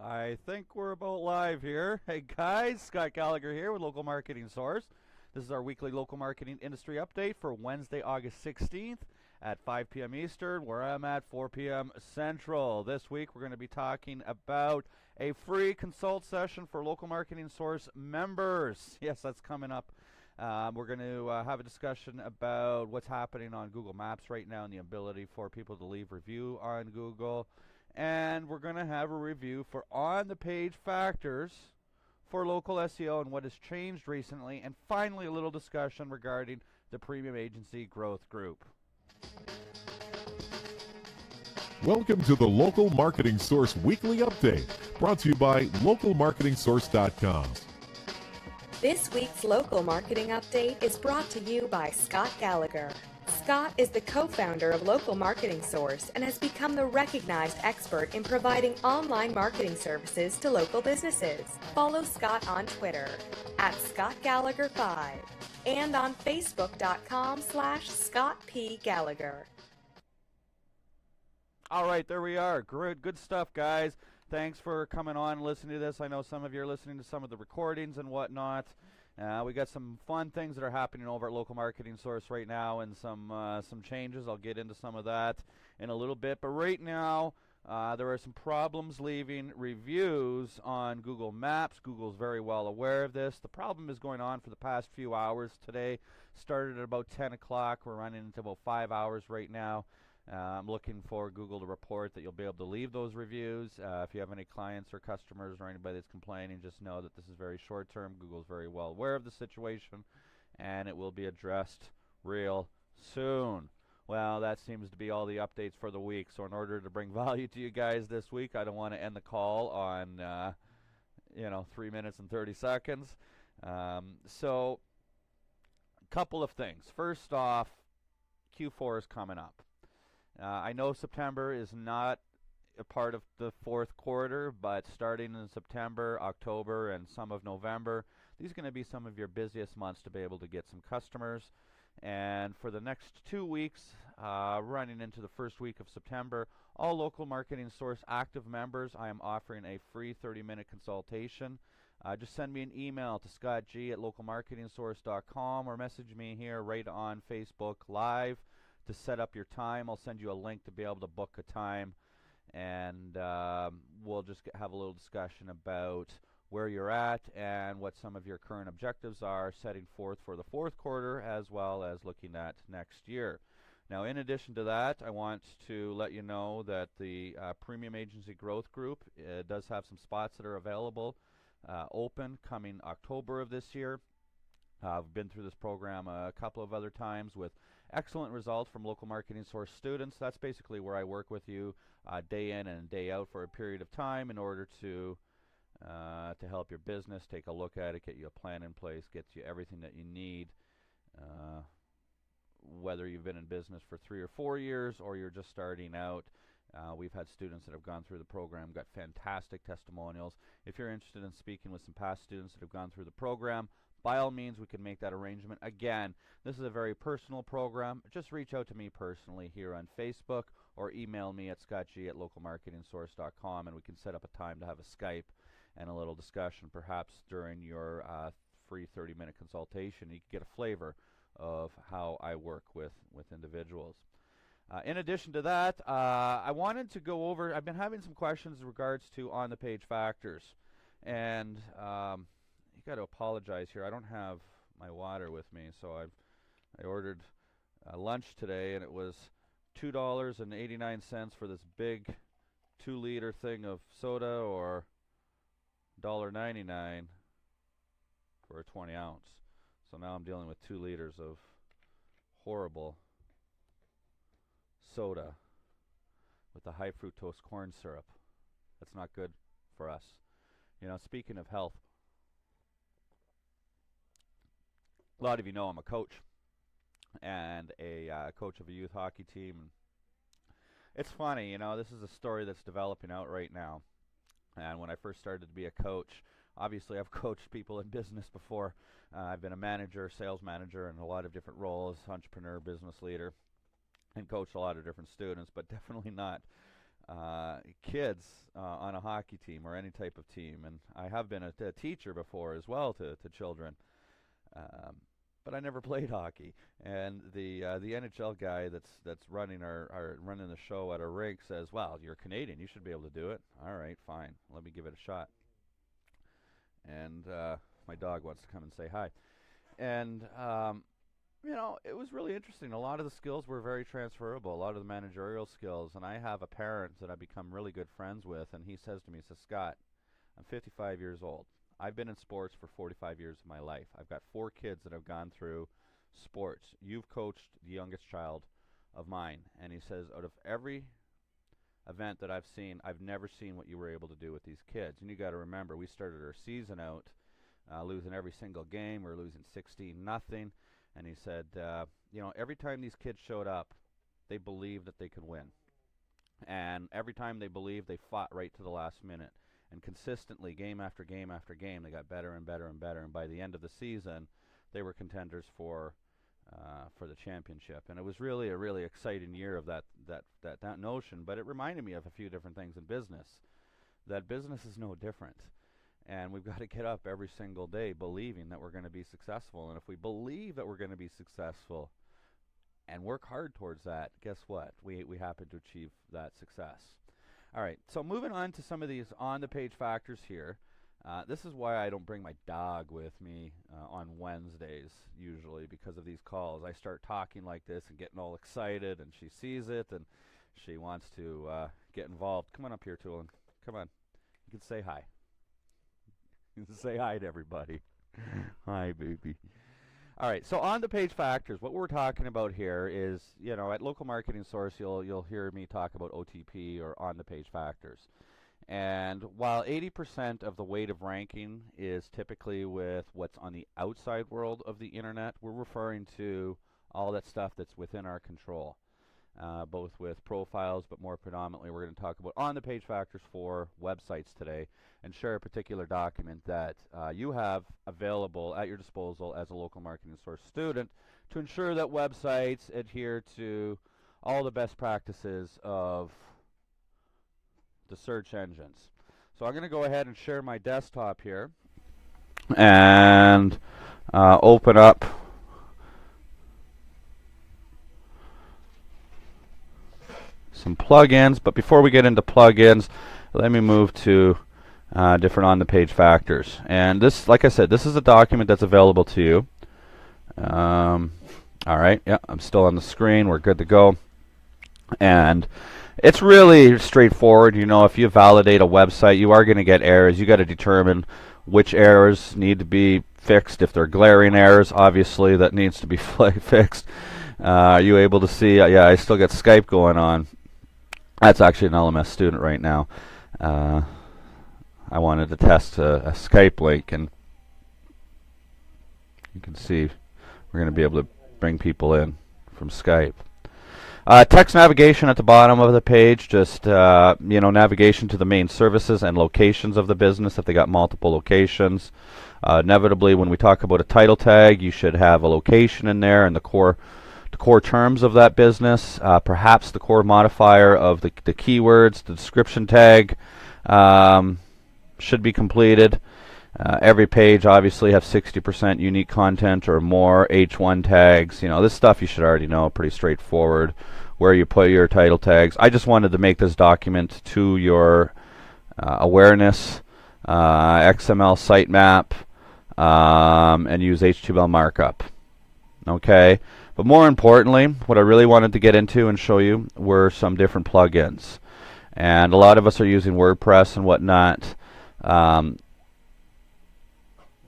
I think we're about live here. Hey guys, Scott Gallagher here with Local Marketing Source. This is our weekly local marketing industry update for Wednesday, August 16th at 5 p.m. Eastern, where I'm at 4 p.m. Central. This week we're going to be talking about a free consult session for Local Marketing Source members. Yes, that's coming up. We're going to have a discussion about what's happening on Google Maps right now and the ability for people to leave review on Google. And we're going to have a review for on-the-page factors for local SEO and what has changed recently. And finally, a little discussion regarding the Premium Agency Growth Group. Welcome to the Local Marketing Source Weekly Update, brought to you by localmarketingsource.com. This week's Local Marketing Update is brought to you by Scott Gallagher. Scott is the co-founder of Local Marketing Source and has become the recognized expert in providing online marketing services to local businesses. Follow Scott on Twitter at ScottGallagher5 and on Facebook.com/Scott P. Gallagher. All right, there we are. Good stuff, guys. Thanks for coming on and listening to this. I know some of you are listening to some of the recordings and whatnot. We got some fun things that are happening over at Local Marketing Source right now, and some changes. I'll get into some of that in a little bit. But right now, there are some problems leaving reviews on Google Maps. Google's very well aware of this. The problem is going on for the past few hours. Today started at about 10 o'clock. We're running into about 5 hours right now. I'm looking for Google to report that you'll be able to leave those reviews. If you have any clients or customers or anybody that's complaining, just know that this is very short term. Google's very well aware of the situation, and it will be addressed real soon. Well, that seems to be all the updates for the week. So in order to bring value to you guys this week, I don't want to end the call on 3 minutes and 30 seconds. So a couple of things. First off, Q4 is coming up. I know September is not a part of the fourth quarter, but starting in September, October, and some of November, these are going to be some of your busiest months to be able to get some customers. And for the next 2 weeks, running into the first week of September, all Local Marketing Source active members, I am offering a free 30-minute consultation. Just send me an email to scottg@localmarketingsource.com or message me here right on Facebook Live to set up your time. I'll send you a link to be able to book a time, and we'll just have a little discussion about where you're at and what some of your current objectives are, setting forth for the fourth quarter as well as looking at next year. Now, in addition to that, I want to let you know that the Premium Agency Growth Group does have some spots that are available open coming October of this year. I've been through this program a couple of other times with excellent results from Local Marketing Source students. That's basically where I work with you day in and day out for a period of time in order to help your business, take a look at it, get you a plan in place, get you everything that you need, whether you've been in business for 3 or 4 years or you're just starting out. We've had students that have gone through the program, got fantastic testimonials. If you're interested in speaking with some past students that have gone through the program, by all means, we can make that arrangement. Again, this is a very personal program. Just reach out to me personally here on Facebook or email me at scottg@localmarketingsource.com, and we can set up a time to have a Skype and a little discussion, perhaps during your free 30-minute consultation. You can get a flavor of how I work with individuals. In addition to that, I wanted to go over, I've been having some questions in regards to on-the-page factors, and you got to apologize here. I don't have my water with me, so I ordered lunch today, and it was $2.89 for this big 2-liter thing of soda, or $1.99 for a 20 ounce. So now I'm dealing with 2 liters of horrible soda with the high fructose corn syrup. That's not good for us. Speaking of health, a lot of you know I'm a coach and a coach of a youth hockey team. It's funny, this is a story that's developing out right now. And when I first started to be a coach, obviously I've coached people in business before. I've been a manager, sales manager in a lot of different roles, entrepreneur, business leader, and coached a lot of different students, but definitely not kids on a hockey team or any type of team, and I have been a teacher before as well to children, but I never played hockey. And the NHL guy that's running our running the show at our rink says, "Well, you're Canadian, you should be able to do it." All right, fine, let me give it a shot. And my dog wants to come and say hi, and it was really interesting. A lot of the skills were very transferable, a lot of the managerial skills. And I have a parent that I've become really good friends with, and he says to me, Scott, I'm 55 years old. I've been in sports for 45 years of my life. I've got 4 kids that have gone through sports. You've coached the youngest child of mine. And he says, out of every event that I've seen, I've never seen what you were able to do with these kids. And you got to remember, we started our season out losing every single game. We were losing 16-0. And he said, every time these kids showed up, they believed that they could win. And every time they believed, they fought right to the last minute. And consistently, game after game after game, they got better and better and better. And by the end of the season, they were contenders for the championship. And it was really a really exciting year of that notion. But it reminded me of a few different things in business. That business is no different. And we've got to get up every single day believing that we're going to be successful. And if we believe that we're going to be successful and work hard towards that, guess what? We happen to achieve that success. All right, so moving on to some of these on-the-page factors here. This is why I don't bring my dog with me on Wednesdays, usually, because of these calls. I start talking like this and getting all excited, and she sees it, and she wants to get involved. Come on up here, Tulin. Come on. You can say hi. Say hi to everybody. Hi, baby. All right, so on the page factors, what we're talking about here is, at Local Marketing Source, you'll hear me talk about OTP or on the page factors. And while 80% of the weight of ranking is typically with what's on the outside world of the internet, we're referring to all that stuff that's within our control. Both with profiles, but more predominantly we're going to talk about on-the-page factors for websites today and share a particular document that you have available at your disposal as a Local Marketing Source student to ensure that websites adhere to all the best practices of the search engines. So I'm going to go ahead and share my desktop here and open up some plugins. But before we get into plugins, let me move to different on-the-page factors. And this, like I said, this is a document that's available to you. All right, yeah, I'm still on the screen. We're good to go. And it's really straightforward. If you validate a website, you are going to get errors. You got to determine which errors need to be fixed. If they're glaring errors, obviously that needs to be fixed. Are you able to see? Yeah, I still got Skype going on. That's actually an LMS student right now. I wanted to test a Skype link, and you can see we're going to be able to bring people in from Skype. Text navigation at the bottom of the page, just navigation to the main services and locations of the business if they got multiple locations. Inevitably, when we talk about a title tag, you should have a location in there and the core terms of that business, perhaps the core modifier of the keywords. The description tag should be completed. Every page obviously have 60% unique content or more. H1 tags, this stuff you should already know, pretty straightforward. Where you put your title tags. I just wanted to make this document to your awareness, XML sitemap, and use HTML markup. Okay, but more importantly, what I really wanted to get into and show you were some different plugins. And a lot of us are using WordPress and whatnot.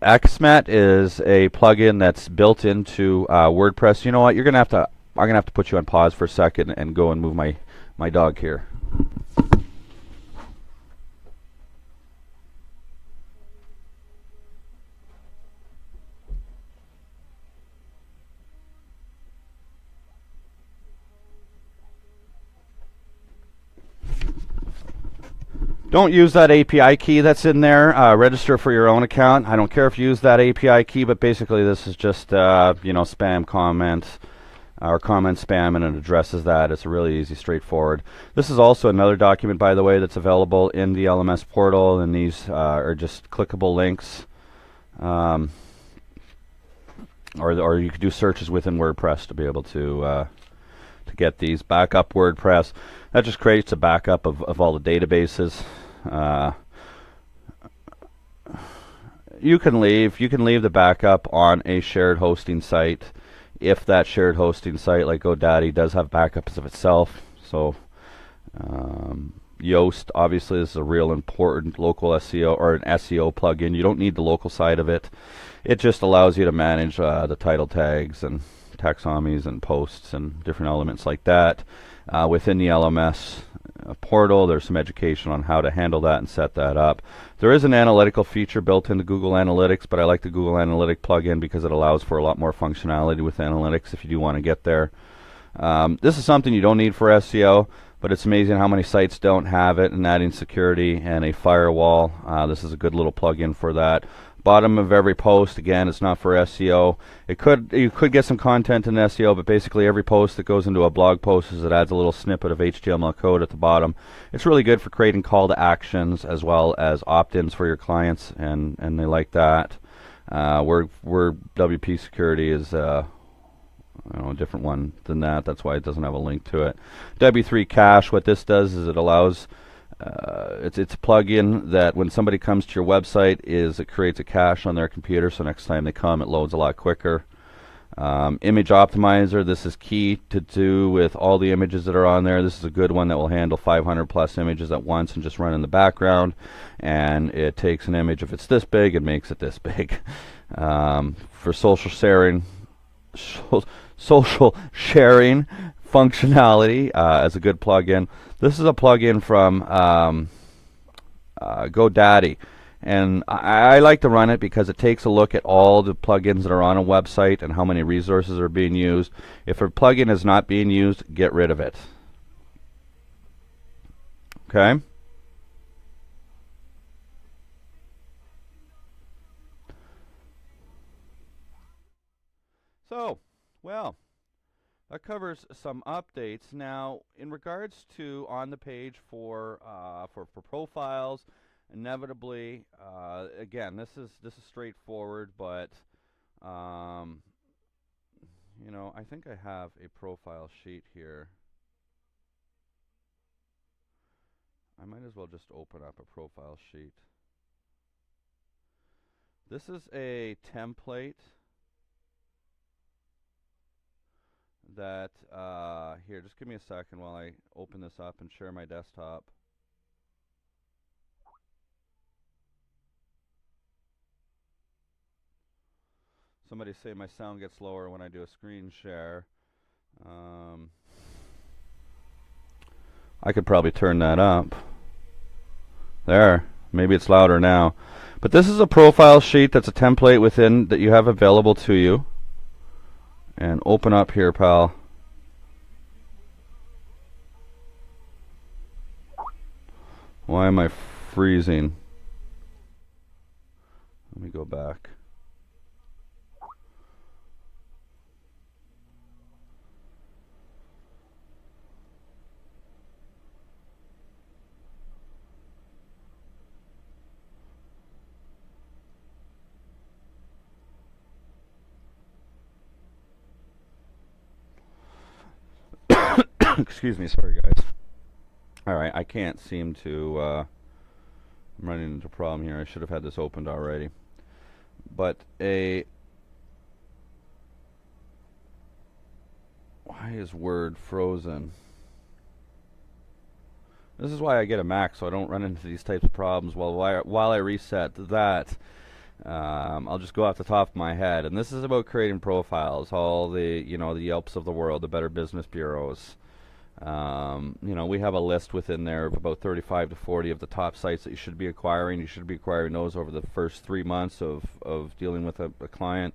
Xmet is a plugin that's built into WordPress. You know what? I'm gonna have to put you on pause for a second and go and move my dog here. Don't use that API key that's in there. Register for your own account. I don't care if you use that API key, but basically this is just spam comments. or comment spam, and it addresses that. It's really easy, straightforward. This is also another document, by the way, that's available in the LMS portal, and these are just clickable links. Or you could do searches within WordPress to be able to get these. Backup WordPress, that just creates a backup of all the databases. You can leave the backup on a shared hosting site if that shared hosting site, like GoDaddy, does have backups of itself. So Yoast, obviously, this is a real important local SEO or an SEO plugin. You don't need the local side of it. It just allows you to manage the title tags and taxonomies and posts and different elements like that within the LMS portal. There's some education on how to handle that and set that up. There is an analytical feature built into Google Analytics, but I like the Google Analytic plugin because it allows for a lot more functionality with analytics if you do want to get there. This is something you don't need for SEO, but it's amazing how many sites don't have it, and adding security and a firewall. This is a good little plugin for that. Bottom of every post, again, it's not for SEO. You could get some content in SEO, but basically every post that goes into a blog post it adds a little snippet of HTML code at the bottom. It's really good for creating call to actions as well as opt-ins for your clients, and they like that. Where WP Security is a different one than that. That's why it doesn't have a link to it. W3 Cache, what this does is it allows it's a plugin that when somebody comes to your website, it creates a cache on their computer, so next time they come, it loads a lot quicker. Image Optimizer, this is key to do with all the images that are on there. This is a good one that will handle 500 plus images at once and just run in the background, and it takes an image, if it's this big, it makes it this big. For social sharing functionality, as a good plugin. This is a plugin from GoDaddy, and I like to run it because it takes a look at all the plugins that are on a website and how many resources are being used. If a plugin is not being used, get rid of it. Okay? So, well, that covers some updates. Now, in regards to on the page for profiles, inevitably, again, this is straightforward, but I think I have a profile sheet here. I might as well just open up a profile sheet. This is a template that here, just give me a second while I open this up and share my desktop. Somebody say my sound gets lower when I do a screen share. I could probably turn that up. There, maybe it's louder now. But this is a profile sheet that's a template within that you have available to you. And open up here, pal. Why am I freezing? Let me go back. Excuse me, sorry guys. Alright, I can't seem to, I'm running into a problem here. I should have had this opened already. But why is Word frozen? This is why I get a Mac, so I don't run into these types of problems while I reset that. I'll just go off the top of my head, and this is about creating profiles, all the the Yelps of the world, the Better Business Bureaus. We have a list within there of about 35 to 40 of the top sites that you should be acquiring. You should be acquiring those over the first 3 months of dealing with a client.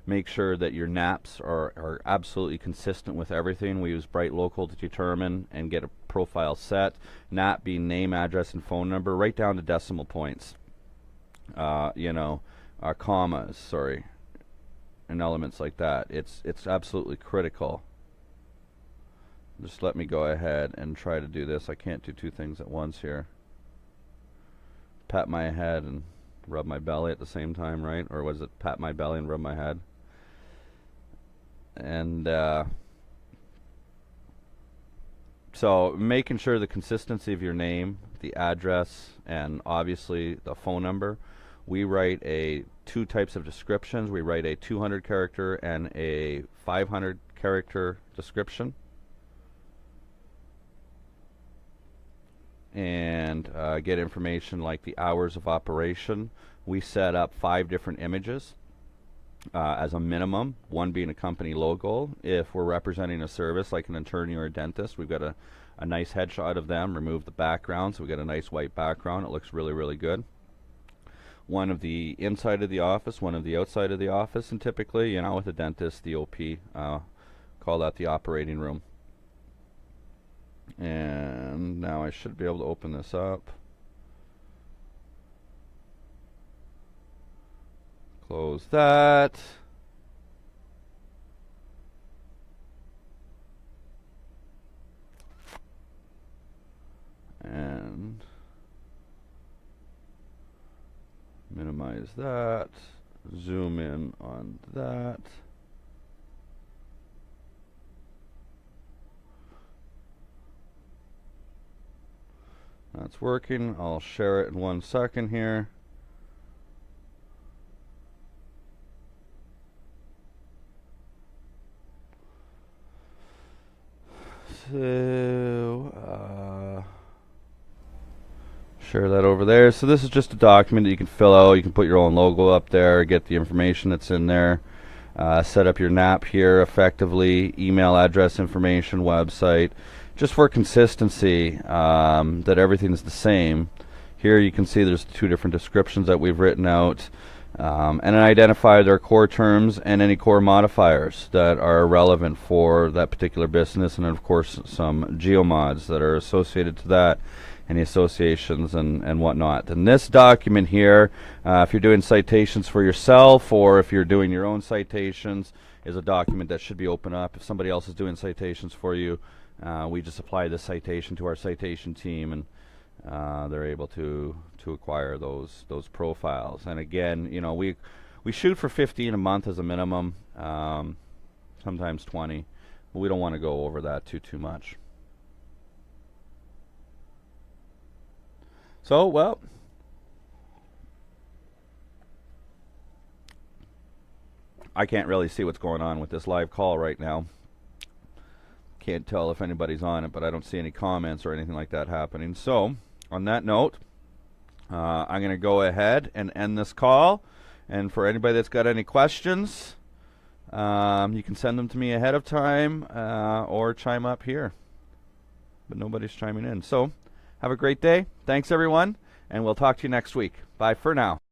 Make sure that your NAPs are absolutely consistent with everything. We use Bright Local to determine and get a profile set. NAP being name, address, and phone number, right down to decimal points. Commas, and elements like that. It's absolutely critical Just let me go ahead and try to do this. I can't do two things at once here. Pat my head and rub my belly at the same time, right? Or was it pat my belly and rub my head? And so making sure the consistency of your name, the address, and obviously the phone number. We write two types of descriptions. We write a 200 character and a 500 character description. And get information like the hours of operation. We set up 5 different images as a minimum, one being a company logo. If we're representing a service like an attorney or a dentist, we've got a nice headshot of them, remove the background, so we got a nice white background. It looks really, really good. One of the inside of the office, one of the outside of the office, and typically, with a dentist, the OP, call that the operating room. And now I should be able to open this up. Close that. And minimize that. Zoom in on that. That's working. I'll share it in 1 second here. So, share that over there. So this is just a document that you can fill out. You can put your own logo up there, get the information that's in there. Set up your NAP here effectively, email address information, website. Just for consistency, that everything's the same. Here you can see there's 2 different descriptions that we've written out, and identify their core terms and any core modifiers that are relevant for that particular business, and of course some geomods that are associated to that, any associations and whatnot. And this document here, if you're doing citations for yourself or if you're doing your own citations, is a document that should be open up. If somebody else is doing citations for you, we just apply this citation to our citation team, and they're able to acquire those profiles. And again, we shoot for 15 a month as a minimum, sometimes 20. But we don't want to go over that too much. So, well, I can't really see what's going on with this live call right now. Can't tell if anybody's on it, but I don't see any comments or anything like that happening. So, on that note, I'm going to go ahead and end this call. And for anybody that's got any questions, you can send them to me ahead of time or chime up here. But nobody's chiming in. So, have a great day. Thanks, everyone. And we'll talk to you next week. Bye for now.